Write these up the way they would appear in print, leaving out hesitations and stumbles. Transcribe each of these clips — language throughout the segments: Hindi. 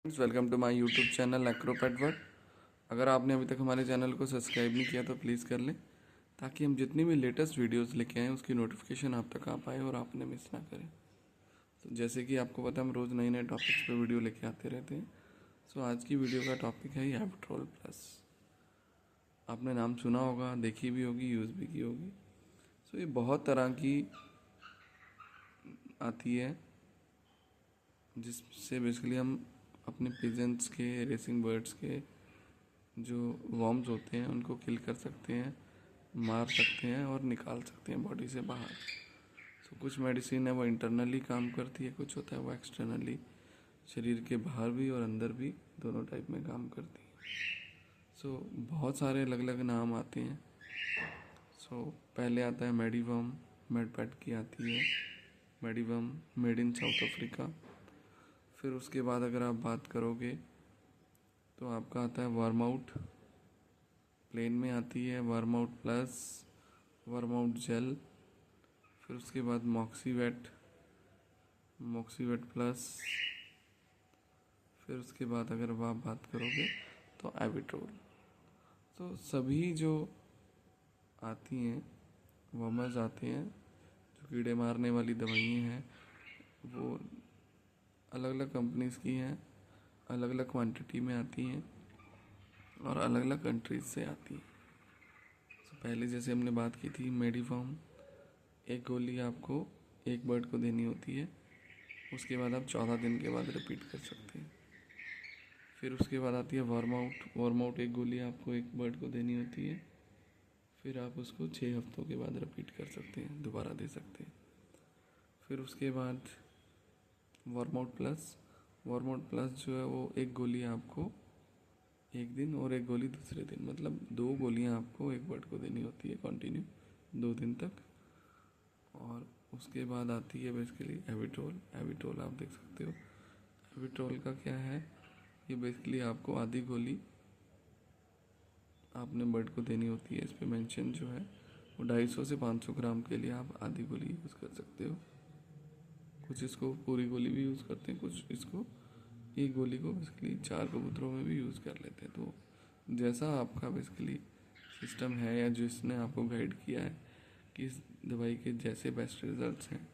Welcome to my YouTube channel Acropet world. अगर आपने अभी तक हमारे चैनल को सब्सक्राइब नहीं किया तो प्लीज़ कर लें, ताकि हम जितनी भी लेटेस्ट वीडियोस लेके आएँ उसकी नोटिफिकेशन आप तक आ पाए और आपने मिस ना करें। तो जैसे कि आपको पता है हम रोज़ नए नए टॉपिक्स पे वीडियो लेके आते रहते हैं। सो आज की वीडियो का टॉपिक है हैबिट्रोल प्लस। आपने नाम सुना होगा, देखी भी होगी, यूज़ भी की होगी। सो ये बहुत तरह की आती है जिससे बेसिकली हम अपने पिजन्स के, रेसिंग बर्ड्स के जो वॉर्म्स होते हैं उनको किल कर सकते हैं, मार सकते हैं और निकाल सकते हैं बॉडी से बाहर। सो कुछ मेडिसिन है वो इंटरनली काम करती है, कुछ होता है वो एक्सटर्नली शरीर के बाहर भी और अंदर भी दोनों टाइप में काम करती है। सो बहुत सारे अलग अलग नाम आते हैं। सो पहले आता है मेडिवम, मेडपेट की आती है मेडिवम, मेड इन साउथ अफ्रीका। फिर उसके बाद अगर आप बात करोगे तो आपका आता है वर्मआउट, प्लेन में आती है वर्मआउट प्लस, वर्मआउट जेल। फिर उसके बाद मॉक्सीवेट, मॉक्सीवेट प्लस। फिर उसके बाद अगर आप बात करोगे तो एविट्रोल। तो सभी जो आती हैं वर्मर्स आते हैं, जो कीड़े मारने वाली दवाइयाँ हैं, वो अलग अलग कंपनीज़ की हैं, अलग अलग क्वांटिटी में आती हैं और अलग अलग कंट्रीज से आती हैं। तो पहले जैसे हमने बात की थी मेडिफॉर्म, एक गोली आपको एक बर्ड को देनी होती है, उसके बाद आप 14 दिन के बाद रिपीट कर सकते हैं। फिर उसके बाद आती है वर्मआउट, वर्मआउट एक गोली आपको एक बर्ड को देनी होती है, फिर आप उसको 6 हफ्तों के बाद रिपीट कर सकते हैं, दोबारा दे सकते हैं। फिर उसके बाद वर्मआउट प्लस, वर्मआउट प्लस जो है वो एक गोली आपको एक दिन और एक गोली दूसरे दिन, मतलब 2 गोलियां आपको एक बर्ड को देनी होती है कंटिन्यू 2 दिन तक। और उसके बाद आती है बेसिकली एविट्रोल। एविट्रोल आप देख सकते हो, एविट्रोल का क्या है, ये बेसिकली आपको आधी गोली आपने बर्ड को देनी होती है। इस पे मेंशन जो है वो 250 से 500 ग्राम के लिए आप आधी गोली यूज़ कर सकते हो। कुछ इसको पूरी गोली भी यूज़ करते हैं, कुछ इसको एक गोली को बेसिकली 4 कबूतरों में भी यूज़ कर लेते हैं। तो जैसा आपका बेसिकली सिस्टम है या जिसने आपको गाइड किया है कि इस दवाई के जैसे बेस्ट रिजल्ट्स हैं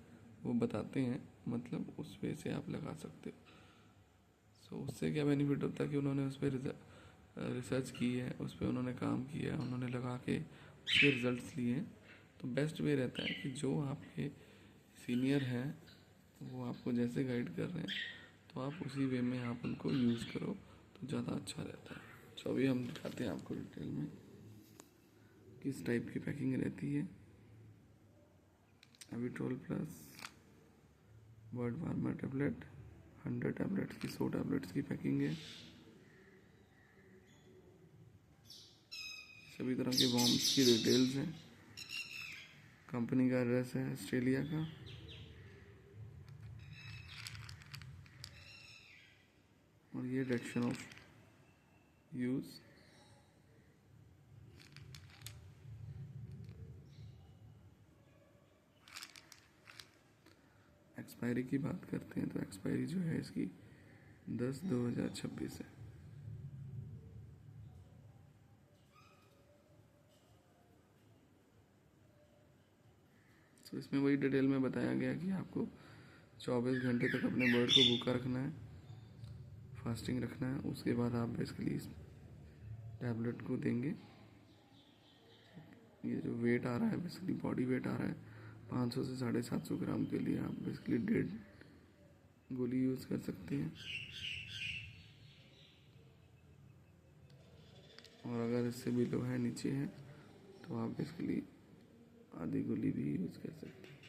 वो बताते हैं, मतलब उस वे से आप लगा सकते हो। सो उससे क्या बेनिफिट होता है कि उन्होंने उस पर रिसर्च की है, उस पर उन्होंने काम किया है, उन्होंने लगा के उसके रिजल्ट्स लिए हैं। तो बेस्ट वे रहता है कि जो आपके सीनियर हैं वो आपको जैसे गाइड कर रहे हैं तो आप उसी वे में आप उनको यूज़ करो तो ज़्यादा अच्छा रहता है। तो अभी हम दिखाते हैं आपको डिटेल में किस टाइप की पैकिंग रहती है। Avitrol plus bird wormer tablet, 100 tablets की, 100 टैबलेट्स की पैकिंग है। सभी तरह के वॉर्म्स की डिटेल्स हैं। कंपनी का एड्रेस है ऑस्ट्रेलिया का। और ये डायरेक्शन ऑफ यूज़। एक्सपायरी की बात करते हैं तो एक्सपायरी जो है इसकी 10/2026 है। तो इसमें वही डिटेल में बताया गया कि आपको 24 घंटे तक अपने बर्ड को भूखा रखना है, फास्टिंग रखना है। उसके बाद आप बेसिकली इस टैबलेट को देंगे। ये जो वेट आ रहा है बेसिकली बॉडी वेट आ रहा है 500 से 750 ग्राम के लिए आप बेसिकली 1.5 गोली यूज़ कर सकते हैं। और अगर इससे भी लो है, नीचे है, तो आप बेसिकली आधी गोली भी यूज़ कर सकते हैं।